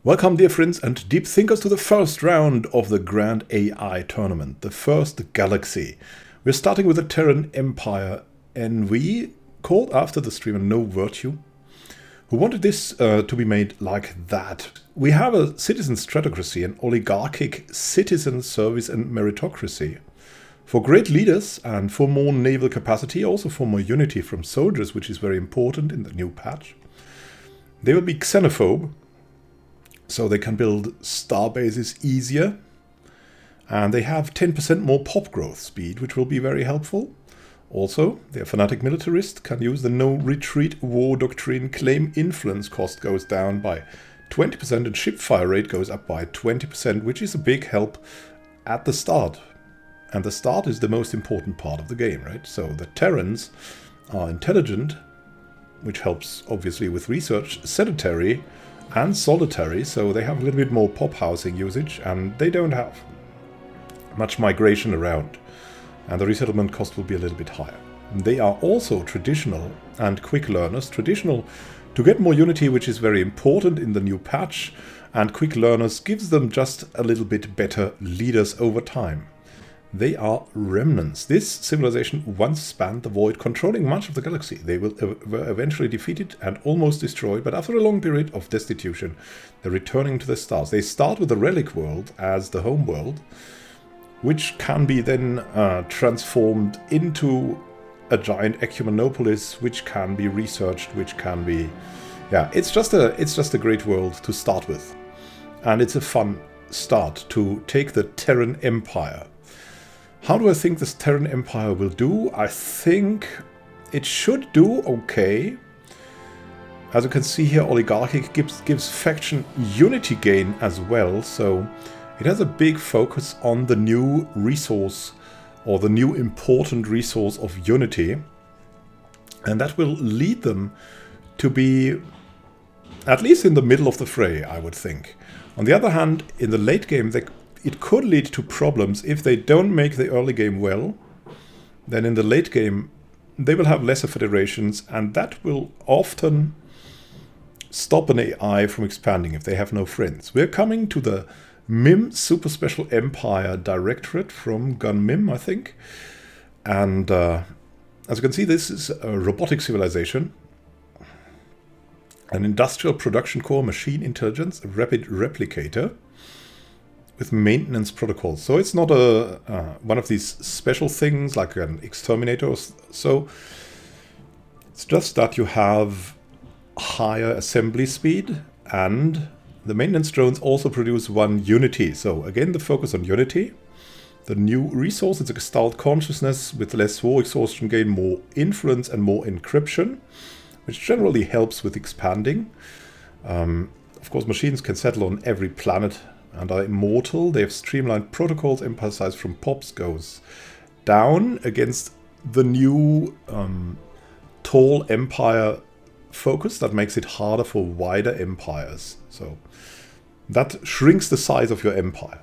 Welcome, dear friends and deep thinkers, to the first round of the Grand AI tournament, the first galaxy. We're starting with the Terran Empire NV, called after the streamer Novirtue, who wanted this to be made like that. We have a citizen stratocracy, an oligarchic citizen service and meritocracy. For great leaders and for more naval capacity, also for more unity from soldiers, which is very important in the new patch. They will be xenophobe, so they can build star bases easier. And they have 10% more pop growth speed, which will be very helpful. Also, their fanatic militarist can use the no retreat war doctrine. Claim influence cost goes down by 20% and ship fire rate goes up by 20%, which is a big help at the start. And the start is the most important part of the game, right? So the Terrans are intelligent, which helps obviously with research, sedentary and solitary, so they have a little bit more pop housing usage, and they don't have much migration around, and the resettlement cost will be a little bit higher. They are also traditional and quick learners. Traditional to get more unity, which is very important in the new patch, and quick learners gives them just a little bit better leaders over time. They are remnants. This civilization once spanned the void, controlling much of the galaxy. They were eventually defeated and almost destroyed, but after a long period of destitution, they're returning to the stars. They start with the relic world as the home world, which can be then transformed into a giant ecumenopolis, which can be researched, which can be... Yeah, it's just a great world to start with. And it's a fun start to take the Terran Empire. How do I think this Terran Empire will do? I think it should do okay. As you can see here, Oligarchic gives faction unity gain as well, so it has a big focus on the new resource, or the new important resource of unity. And that will lead them to be at least in the middle of the fray, I would think. On the other hand, in the late game, it could lead to problems if they don't make the early game well. Then in the late game, they will have lesser federations, and that will often stop an AI from expanding if they have no friends. We're coming to the Mim Super Special Empire Directorate from Gunmim, I think. And as you can see, this is a robotic civilization, an industrial production core, machine intelligence, a rapid replicator, with maintenance protocols. So it's not a one of these special things like an exterminator or so. It's just that you have higher assembly speed, and the maintenance drones also produce one unity. So again, the focus on unity. The new resource is a gestalt consciousness with less war exhaustion gain, more influence and more encryption, which generally helps with expanding. Of course, machines can settle on every planet and are immortal. They have streamlined protocols. Empire size from pops goes down against the new tall empire focus that makes it harder for wider empires. So that shrinks the size of your empire,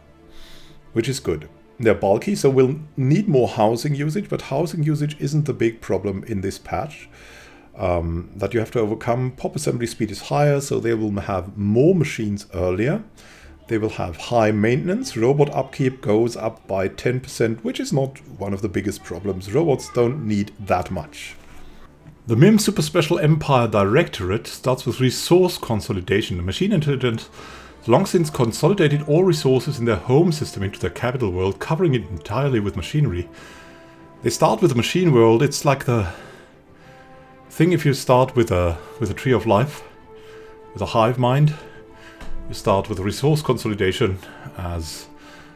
which is good. They're bulky, so we'll need more housing usage, but housing usage isn't the big problem in this patch that you have to overcome. Pop assembly speed is higher, so they will have more machines earlier. They will have high maintenance. Robot upkeep goes up by 10%, which is not one of the biggest problems. Robots don't need that much. The MIM Super Special Empire Directorate starts with resource consolidation. The machine intelligence has long since consolidated all resources in their home system into their capital world, covering it entirely with machinery. They start with the machine world. It's like the thing if you start with a tree of life, with a hive mind. You start with resource consolidation as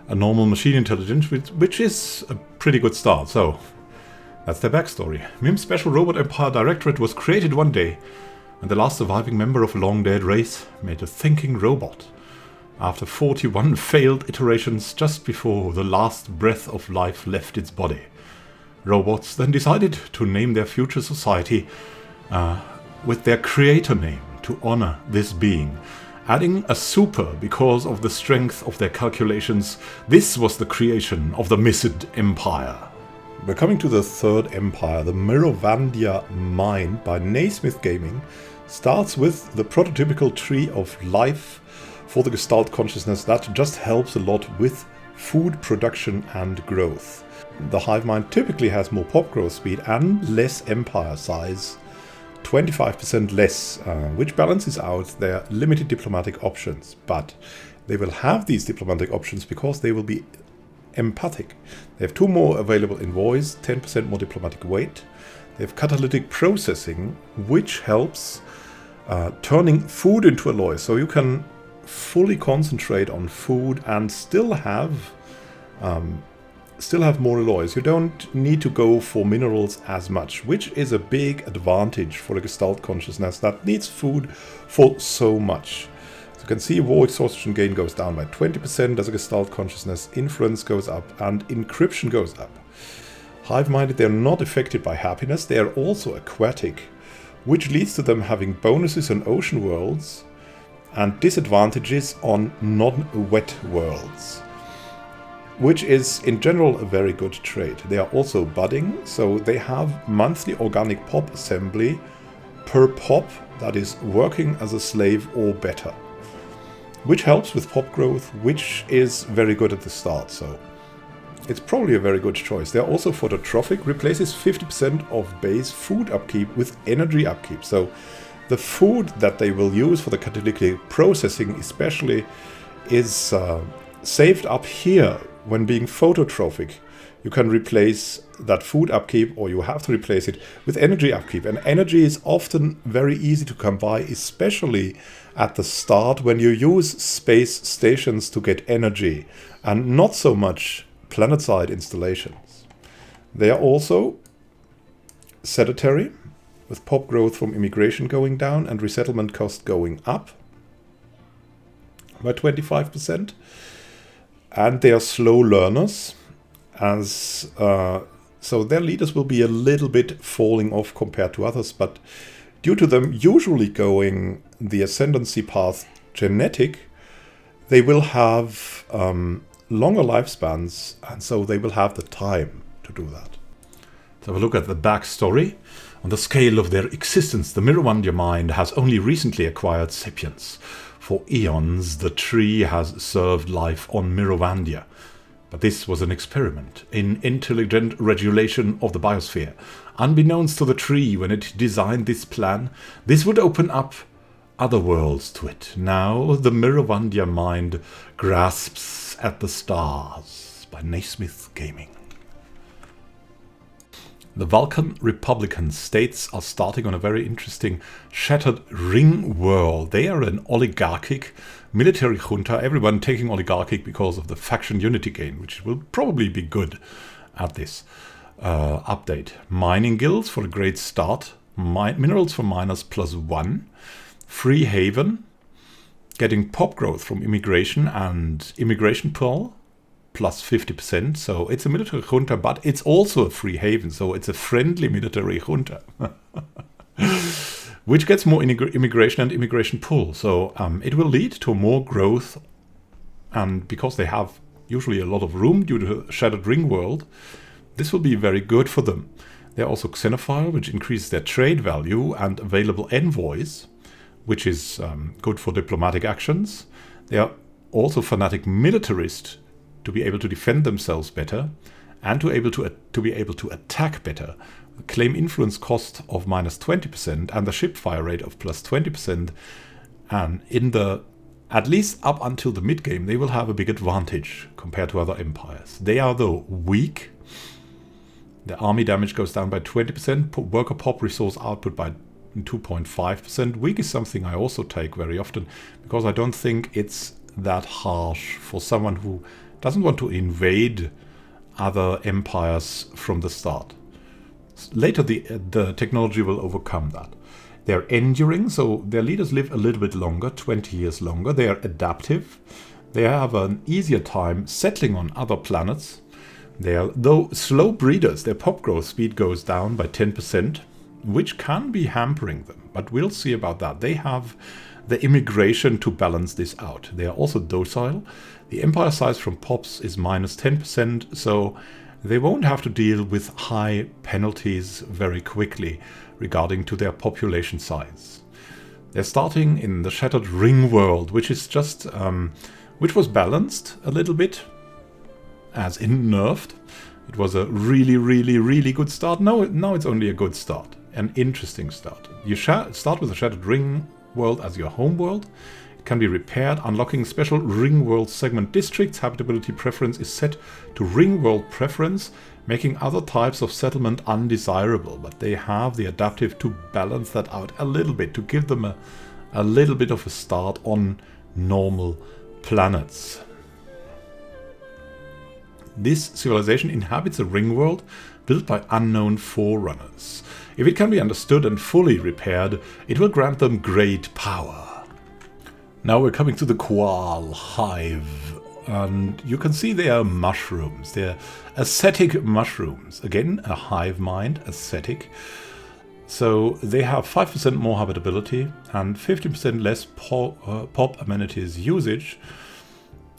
a normal machine intelligence, which is a pretty good start. So that's their backstory. MIM Special Robot Empire Directorate was created one day, and the last surviving member of a long-dead race made a thinking robot. After 41 failed iterations just before the last breath of life left its body, robots then decided to name their future society with their creator name to honor this being, adding a super because of the strength of their calculations. This was the creation of the Missed Empire. We're coming to the third empire. The Mirovandia Mine by Naismith Gaming starts with the prototypical tree of life for the Gestalt consciousness. That just helps a lot with food production and growth. The hive mind typically has more pop growth speed and less empire size, 25% less, which balances out their limited diplomatic options. But they will have these diplomatic options because they will be empathic. They have 2 more available in voice, 10% more diplomatic weight. They have catalytic processing, which helps turning food into alloy. So you can fully concentrate on food and still have more alloys. You don't need to go for minerals as much, which is a big advantage for a Gestalt consciousness that needs food for so much. So you can see war exhaustion gain goes down by 20% as a Gestalt consciousness, influence goes up, and encryption goes up. Hive-minded, they're not affected by happiness, they are also aquatic, which leads to them having bonuses on ocean worlds and disadvantages on non-wet worlds, which is in general a very good trait. They are also budding, so they have monthly organic pop assembly per pop that is working as a slave or better, which helps with pop growth, which is very good at the start, so it's probably a very good choice. They are also phototrophic, replaces 50% of base food upkeep with energy upkeep, so the food that they will use for the catalytic processing especially is saved up here. When being phototrophic, you can replace that food upkeep, or you have to replace it with energy upkeep. And energy is often very easy to come by, especially at the start when you use space stations to get energy, and not so much planetside installations. They are also sedentary, with pop growth from immigration going down and resettlement cost going up by 25%. And they are slow learners, as so their leaders will be a little bit falling off compared to others, but due to them usually going the ascendancy path genetic, they will have longer lifespans, and so they will have the time to do that. Let's have a look at the backstory. On the scale of their existence, the Mirovandia mind has only recently acquired sapience. For eons, the tree has served life on Mirovandia. But this was an experiment in intelligent regulation of the biosphere. Unbeknownst to the tree when it designed this plan, this would open up other worlds to it. Now the Mirovandia mind grasps at the stars. By Naismith Gaming. The Valkan Republican states are starting on a very interesting shattered ring world. They are an oligarchic military junta, everyone taking oligarchic because of the faction unity gain, which will probably be good at this update. Mining guilds for a great start, minerals for miners +1, free haven, getting pop growth from immigration and immigration pull, plus 50%, so it's a military junta, but it's also a free haven, so it's a friendly military junta, which gets more immigration and immigration pull, so it will lead to more growth, and because they have usually a lot of room due to the Shattered Ring world, this will be very good for them. They're also xenophile, which increases their trade value, and available envoys, which is good for diplomatic actions. They are also fanatic militarist, to be able to defend themselves better, and to be able to attack better. Claim influence cost of -20% and the ship fire rate of +20%. And in the, at least up until the mid game, they will have a big advantage compared to other empires. They are though weak. The army damage goes down by 20%. Worker pop resource output by 2.5%. Weak is something I also take very often because I don't think it's that harsh for someone who doesn't want to invade other empires from the start. Later the technology will overcome that. They're enduring, so their leaders live a little bit longer, 20 years longer. They are adaptive. They have an easier time settling on other planets. They are, though, slow breeders. Their pop growth speed goes down by 10%, which can be hampering them, but we'll see about that. They have the immigration to balance this out. They are also docile. The empire size from pops is -10%, so they won't have to deal with high penalties very quickly regarding to their population size. They're starting in the Shattered Ring world, which is just which was balanced a little bit, as in nerfed. It was a really, really, really good start. Now it's only a good start, an interesting start. You start with the Shattered Ring world as your home world. It can be repaired, unlocking special Ring World segment districts. Habitability preference is set to Ring World preference, making other types of settlement undesirable, but they have the adaptive to balance that out a little bit, to give them a little bit of a start on normal planets. This civilization inhabits a ring world built by unknown forerunners. If it can be understood and fully repaired, it will grant them great power. Now we're coming to the Coaal Hive, and you can see they are mushrooms. They're ascetic mushrooms. Again, a hive mind, ascetic. So they have 5% more habitability and 50% less pop amenities usage.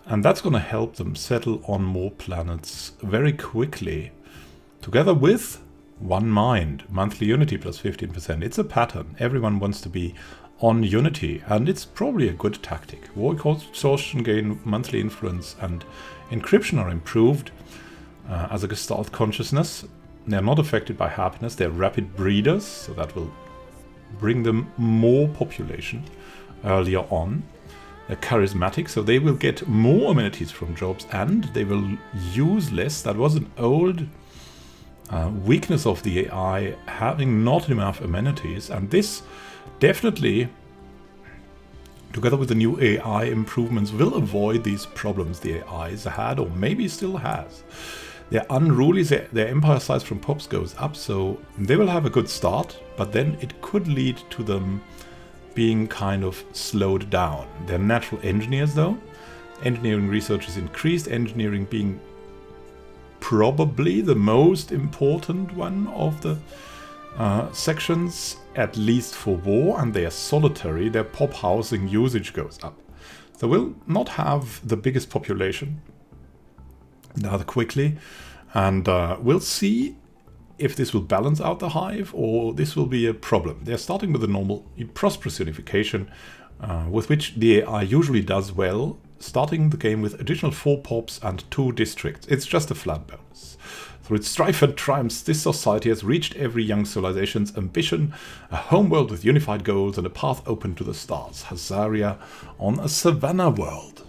And that's going to help them settle on more planets very quickly. Together with one mind, monthly unity plus 15%. It's a pattern. Everyone wants to be on unity, and it's probably a good tactic. War exhaustion gain, monthly influence, and encryption are improved as a Gestalt consciousness. They're not affected by happiness. They're rapid breeders, so that will bring them more population earlier on. They're charismatic, so they will get more amenities from jobs, and they will use less. That was an old weakness of the AI, having not enough amenities, and this definitely, together with the new AI improvements, will avoid these problems the AI has had, or maybe still has. They're unruly, their empire size from pops goes up, so they will have a good start, but then it could lead to them being kind of slowed down. They're natural engineers though. Engineering research is increased, engineering being probably the most important one of the sections, at least for war, and they are solitary. Their pop housing usage goes up. So we'll not have the biggest population rather quickly, and we'll see if this will balance out the hive or this will be a problem. They're starting with a normal prosperous unification, with which the AI usually does well, starting the game with additional 4 pops and 2 districts. It's just a flat bonus. Through its strife and triumphs, this society has reached every young civilization's ambition, a homeworld with unified goals and a path open to the stars. Hazaria on a savannah world.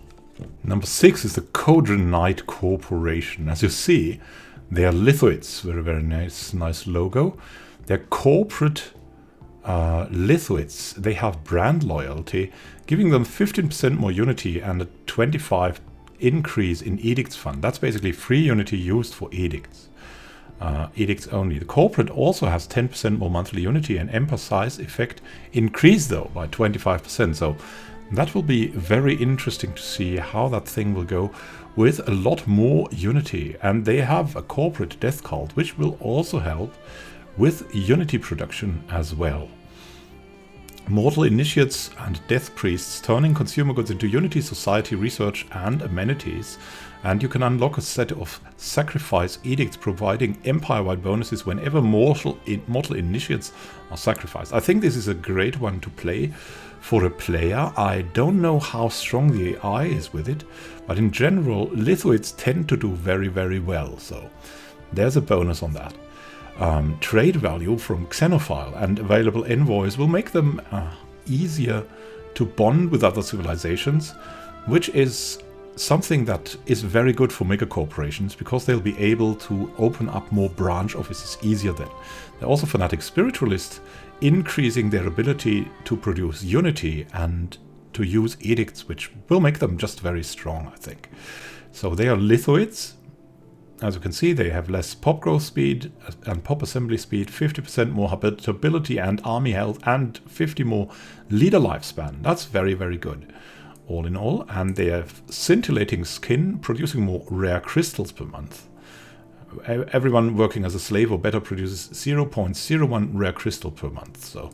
Number 6 is the Kodranite Corporation. As you see, they are lithoids. Very, very nice logo. They're corporate lithoids. They have brand loyalty, giving them 15% more unity and a 25 increase in edicts fund. That's basically free unity used for edicts. Edicts only. The corporate also has 10% more monthly unity and empire size effect increased though by 25%. So that will be very interesting to see how that thing will go with a lot more unity. And they have a corporate death cult, which will also help with unity production as well. Mortal initiates and death priests, turning consumer goods into unity, society, research and amenities. And you can unlock a set of sacrifice edicts providing empire-wide bonuses whenever mortal initiates are sacrificed. I think this is a great one to play for a player. I don't know how strong the AI is with it, but in general, lithoids tend to do very, very well. So there's a bonus on that. Trade value from Xenophile and available envoys will make them easier to bond with other civilizations, which is something that is very good for mega corporations because they'll be able to open up more branch offices easier then. They're also fanatic spiritualists, increasing their ability to produce unity and to use edicts, which will make them just very strong, I think. So they are lithoids. As you can see, they have less pop growth speed and pop assembly speed, 50% more habitability and army health, and 50 more leader lifespan. That's very, very good, all in all. And they have scintillating skin, producing more rare crystals per month. Everyone working as a slave or better produces 0.01 rare crystal per month. So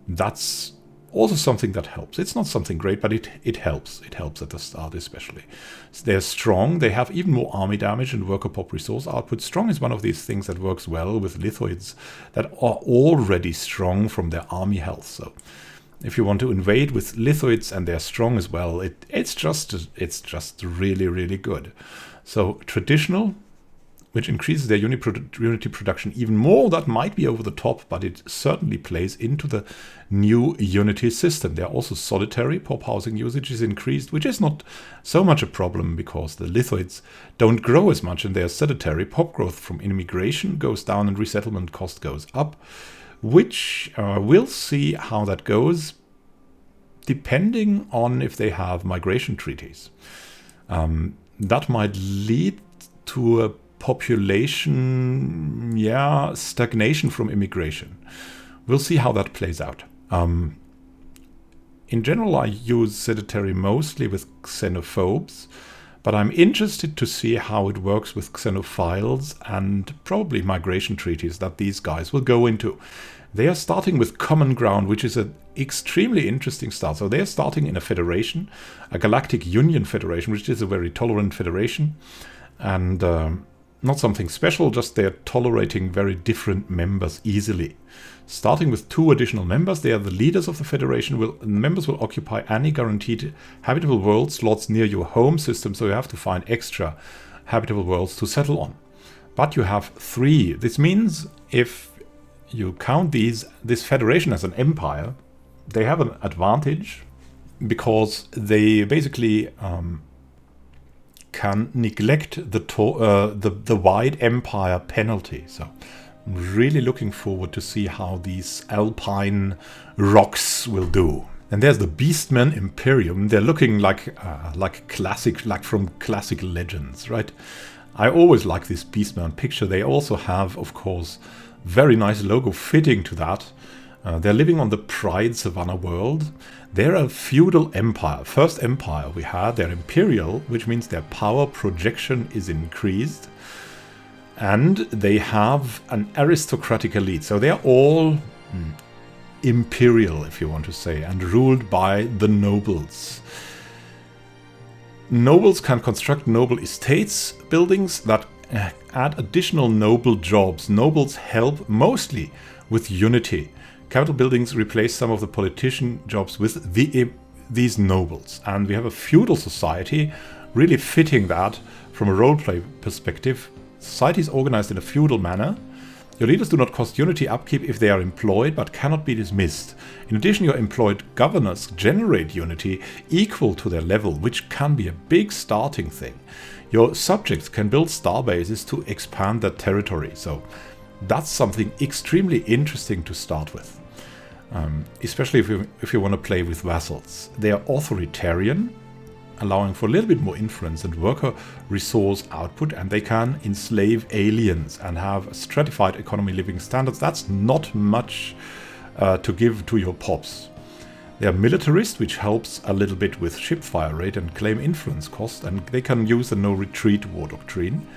that's also something that helps. It's not something great, but it helps. It helps at the start especially. They're strong. They have even more army damage and worker pop resource output. Strong is one of these things that works well with lithoids that are already strong from their army health. So If you want to invade with Lithoids and they're strong as well, it's just really, really good. So traditional, which increases their unity production even more. That might be over the top, but it certainly plays into the new unity system. They're also solitary. Pop housing usage is increased, which is not so much a problem because the Lithoids don't grow as much and they're sedentary. Pop growth from immigration goes down and resettlement cost goes up, which we'll see how that goes depending on if they have migration treaties. That might lead to a population, stagnation from immigration. We'll see how that plays out. In general, I use sedentary mostly with xenophobes, but I'm interested to see how it works with xenophiles and probably migration treaties that these guys will go into. They are starting with common ground, which is an extremely interesting start. So they are starting in a federation, a galactic union federation, which is a very tolerant federation, and not something special, just they're tolerating very different members easily. Starting with 2 additional members, they are the leaders of the Federation. Members will occupy any guaranteed habitable world slots near your home system, so you have to find extra habitable worlds to settle on. But you have 3. This means if you count this Federation as an empire, they have an advantage because they basically can neglect the wide empire penalty. So I'm really looking forward to see how these alpine rocks will do. And there's the Beastman Imperium. They're looking like classic, like from classic legends, right? I always like this Beastman picture. They also have, of course, very nice logo fitting to that. They're living on the Pride Savannah world. They're a feudal empire. First empire we had. They're imperial, which means their power projection is increased. And they have an aristocratic elite. So they're all imperial, if you want to say, and ruled by the nobles. Nobles can construct noble estates, buildings that add additional noble jobs. Nobles help mostly with unity. Capital buildings replace some of the politician jobs with these nobles. And we have a feudal society, really fitting that from a roleplay perspective. Society is organized in a feudal manner. Your leaders do not cost unity upkeep if they are employed, but cannot be dismissed. In addition, your employed governors generate unity equal to their level, which can be a big starting thing. Your subjects can build starbases to expand their territory. So that's something extremely interesting to start with. Especially if you want to play with vassals. They are authoritarian, allowing for a little bit more influence and worker resource output, and they can enslave aliens and have stratified economy living standards. That's not much to give to your pops. They are militarist, which helps a little bit with ship fire rate and claim influence cost, and they can use the no retreat war doctrine.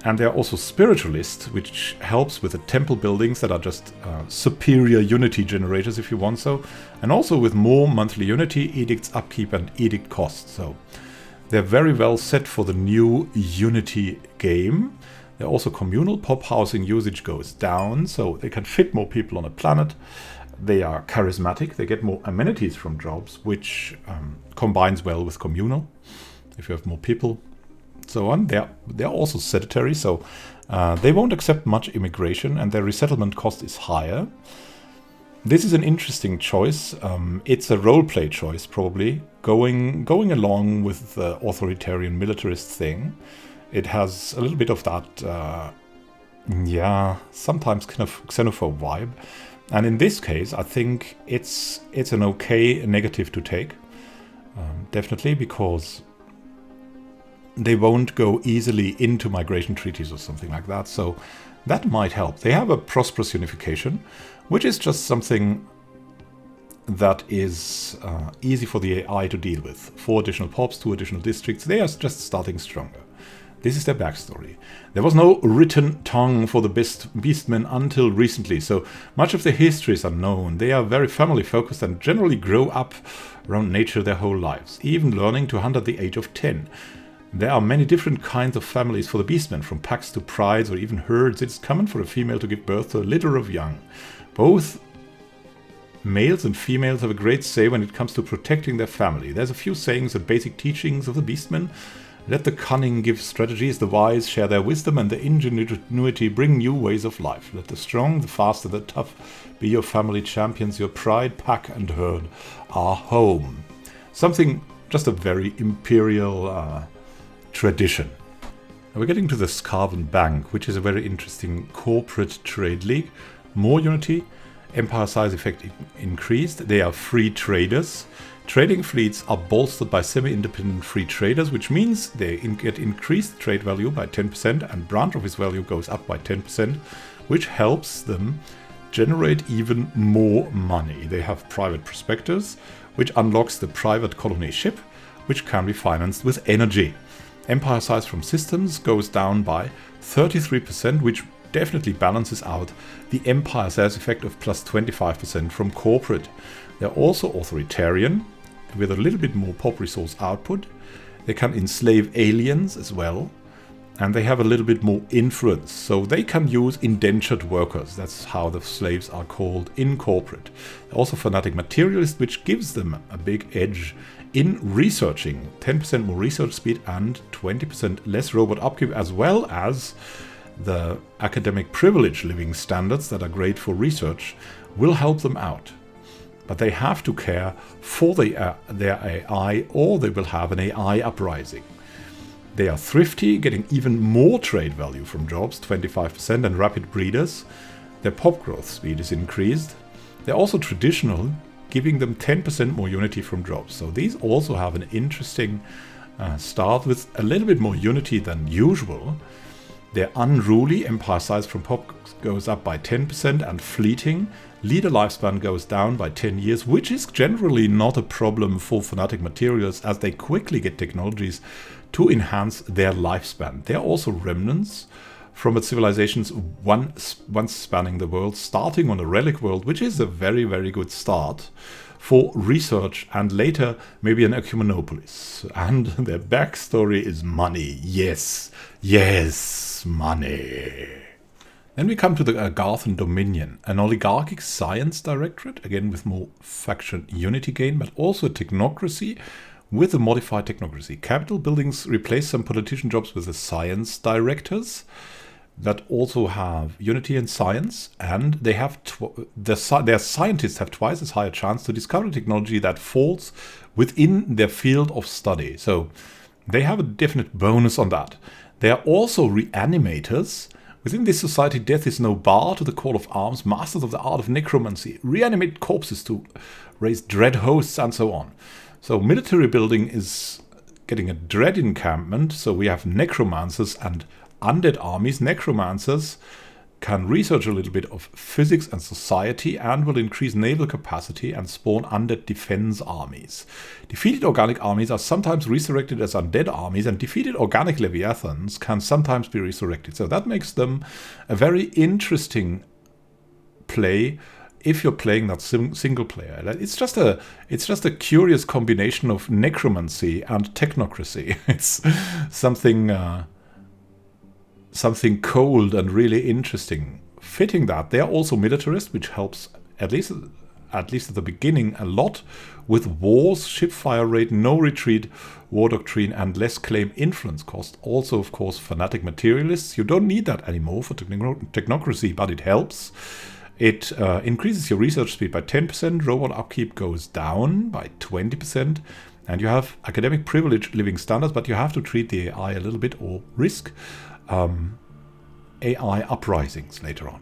And they are also spiritualist, which helps with the temple buildings that are just superior unity generators, if you want so. And also with more monthly unity, edicts upkeep and edict costs. So they're very well set for the new unity game. They're also communal. Pop housing usage goes down, so they can fit more people on a planet. They are charismatic. They get more amenities from jobs, which combines well with communal. If you have more people, so on. They're also sedentary, so they won't accept much immigration, and their resettlement cost is higher. This is an interesting choice. It's a roleplay choice, probably going along with the authoritarian militarist thing. It has a little bit of that, sometimes kind of xenophobe vibe. And in this case, I think it's an okay negative to take, definitely, because they won't go easily into migration treaties or something like that, so that might help. They have a prosperous unification, which is just something that is easy for the AI to deal with. 4 additional pops, 2 additional districts. They are just starting stronger. This is their backstory. There was no written tongue for the Beastmen until recently, so much of their history is unknown. They are very family focused and generally grow up around nature their whole lives, even learning to hunt at the age of 10. There are many different kinds of families for the Beastmen, from packs to prides or even herds. It's common for a female to give birth to a litter of young. Both Males and females have a great say when it comes to protecting their family. There's a few sayings and basic teachings of the Beastman. Let the cunning give strategies, the wise share their wisdom, and the ingenuity bring new ways of life. Let the strong, the fast, and the tough be your family champions. Your pride, pack, and herd are home. Something, just a very imperial tradition. Now we're getting to the Skaven Bank, which is a very interesting corporate trade league. More unity, empire size effect increased. They are free traders. Trading fleets are bolstered by semi-independent free traders, which means they get increased trade value by 10% and branch office value goes up by 10%, which helps them generate even more money. They have private prospectors, which unlocks the private colony ship, which can be financed with energy. Empire size from systems goes down by 33%, which definitely balances out the empire size effect of plus 25% from corporate. They're also authoritarian, with a little bit more pop resource output. They can enslave aliens as well, and they have a little bit more influence, so they can use indentured workers. That's how the slaves are called in corporate. They're also fanatic materialist, which gives them a big edge in researching. 10% more research speed and 20% less robot upkeep, as well as the academic privilege living standards that are great for research will help them out. But they have to care for their AI, or they will have an AI uprising. They are thrifty, getting even more trade value from jobs, 25%, and rapid breeders. Their pop growth speed is increased. They're also traditional, giving them 10% more unity from jobs. So these also have an interesting start with a little bit more unity than usual. They're unruly, empire size from pop goes up by 10%, and fleeting. Leader lifespan goes down by 10 years, which is generally not a problem for fanatic materials, as they quickly get technologies to enhance their lifespan. They're also remnants from its civilizations once spanning the world, starting on a relic world, which is a very, very good start for research, and later maybe an ecumenopolis. And their backstory is money. Yes, yes, money. Then we come to the Agarthan Dominion, an oligarchic science directorate, again with more faction unity gain, but also a technocracy with a modified technocracy. Capital buildings replace some politician jobs with the science directors that also have unity and science, and they have their scientists have twice as high a chance to discover technology that falls within their field of study. So they have a definite bonus on that. They are also reanimators. Within this society, death is no bar to the call of arms, masters of the art of necromancy, reanimate corpses to raise dread hosts, and so on. So military building is getting a dread encampment, so we have necromancers and undead armies. Necromancers can research a little bit of physics and society and will increase naval capacity and spawn undead defense armies. Defeated organic armies are sometimes resurrected as undead armies, and defeated organic leviathans can sometimes be resurrected. So that makes them a very interesting play if you're playing that single player. It's just a curious combination of necromancy and technocracy. It's something cold and really interesting. Fitting that, they're also militarist, which helps at least at the beginning a lot with wars, ship fire rate, no retreat, war doctrine, and less claim influence cost. Also, of course, fanatic materialists. You don't need that anymore for technocracy, but it helps. It increases your research speed by 10%, robot upkeep goes down by 20%, and you have academic privilege living standards, but you have to treat the AI a little bit or risk AI uprisings later on.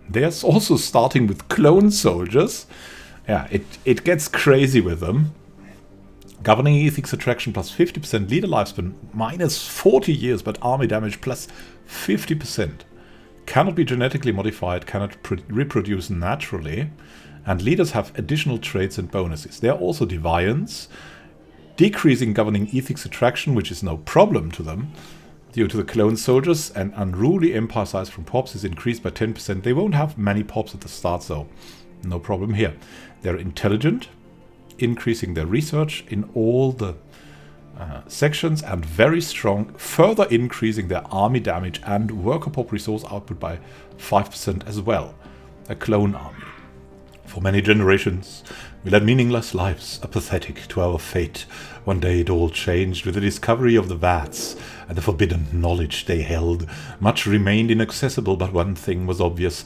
There's also starting with clone soldiers. Yeah, it gets crazy with them. Governing ethics attraction plus 50%, leader lifespan minus 40 years, but army damage plus 50%. Cannot be genetically modified, cannot reproduce naturally, and leaders have additional traits and bonuses. They are also deviants, decreasing governing ethics attraction, which is no problem to them. Due to the clone soldiers, and unruly empire size from pops is increased by 10%. They won't have many pops at the start, so no problem here. They're intelligent, increasing their research in all the sections, and very strong, further increasing their army damage and worker pop resource output by 5% as well. A clone army. For many generations, we led meaningless lives, apathetic to our fate. One day it all changed with the discovery of the vats and the forbidden knowledge they held. Much remained inaccessible, but one thing was obvious: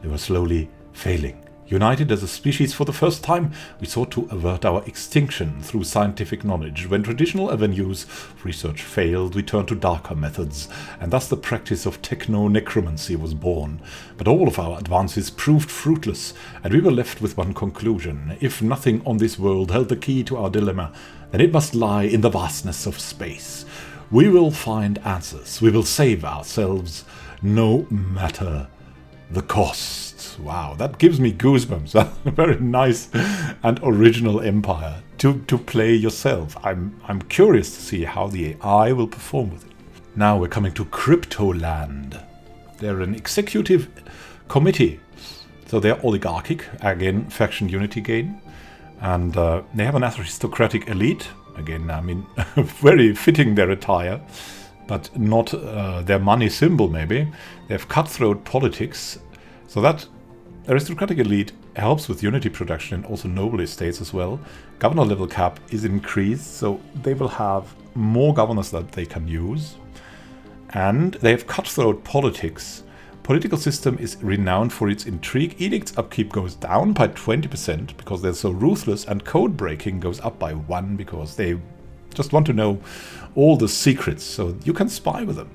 they were slowly failing. United as a species for the first time, we sought to avert our extinction through scientific knowledge. When traditional avenues of research failed, we turned to darker methods, and thus the practice of techno-necromancy was born. But all of our advances proved fruitless, and we were left with one conclusion: if nothing on this world held the key to our dilemma, then it must lie in the vastness of space. We will find answers. We will save ourselves, no matter the cost. Wow, that gives me goosebumps. A very nice and original empire to play yourself. I'm curious to see how the AI will perform with it. Now we're coming to Cryptoland. They're an executive committee. So they're oligarchic, again, faction unity gain. And they have an aristocratic elite. Again, I mean, very fitting their attire, but not their money symbol, maybe. They have cutthroat politics. So that aristocratic elite helps with unity production and also noble estates as well. Governor level cap is increased, so they will have more governors that they can use. And they have cutthroat politics. Political system is renowned for its intrigue. Edicts upkeep goes down by 20% because they're so ruthless, and code breaking goes up by 1 because they just want to know all the secrets, so you can spy with them.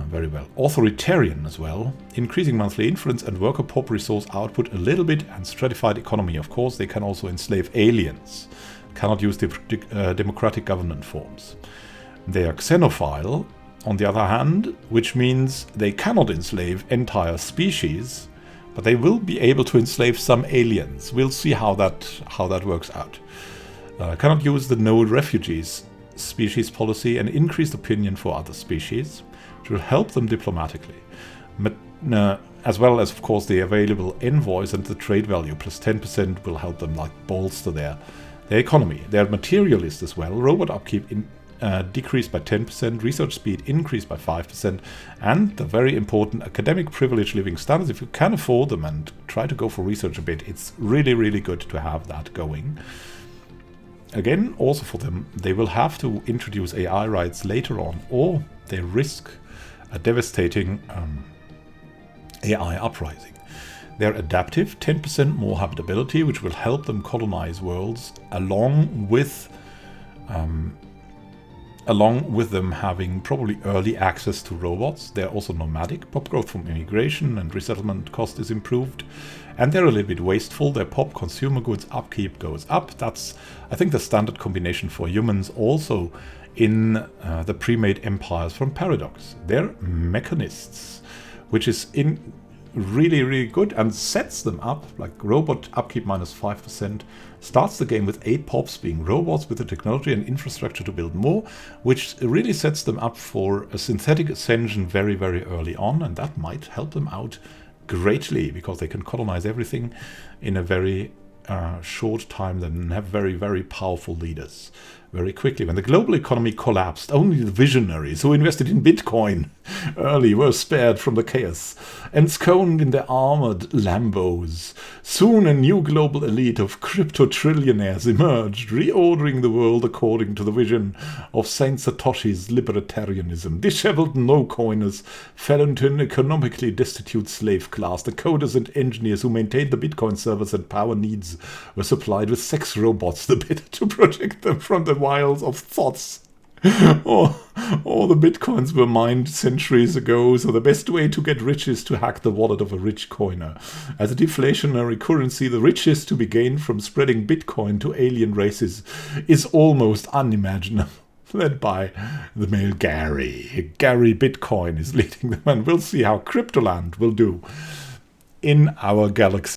Very well. Authoritarian as well. Increasing monthly influence and worker pop resource output a little bit, and stratified economy. Of course, they can also enslave aliens. Cannot use democratic government forms. They are xenophile, on the other hand, which means they cannot enslave entire species, but they will be able to enslave some aliens. We'll see how that works out. Cannot use the no refugees species policy, and increased opinion for other species, which will help them diplomatically. As well as, of course, the available envoys and the trade value plus 10% will help them like bolster their economy. They're materialist as well. Robot upkeep decreased by 10%, research speed increased by 5%, and the very important academic privilege living standards. If you can afford them and try to go for research a bit, it's really, really good to have that going. Again, also for them, they will have to introduce AI rights later on, or they risk a devastating AI uprising. They're adaptive, 10% more habitability, which will help them colonize worlds, along with them having probably early access to robots. They're also nomadic. Pop growth from immigration and resettlement cost is improved. And they're a little bit wasteful. Their pop consumer goods upkeep goes up. That's, I think, the standard combination for humans also in the pre-made empires from Paradox. They're mechanists, which is really, really good and sets them up, like robot upkeep minus 5%, starts the game with 8 pops being robots with the technology and infrastructure to build more, which really sets them up for a synthetic ascension very, very early on, and that might help them out greatly because they can colonize everything in a very short time and have very, very powerful leaders very quickly. When the global economy collapsed, only the visionaries who invested in Bitcoin early were spared from the chaos, ensconced in their armored Lambos. Soon a new global elite of crypto-trillionaires emerged, reordering the world according to the vision of Saint Satoshi's libertarianism. Disheveled no-coiners fell into an economically destitute slave class. The coders and engineers who maintained the Bitcoin servers and power needs were supplied with sex robots, the better to protect them from the wiles of thoughts. Or the bitcoins were mined centuries ago, so the best way to get rich is to hack the wallet of a rich coiner. As a deflationary currency, the riches to be gained from spreading bitcoin to alien races is almost unimaginable. Led by the male Gary. Gary Bitcoin is leading them, and we'll see how Cryptoland will do in our galaxy.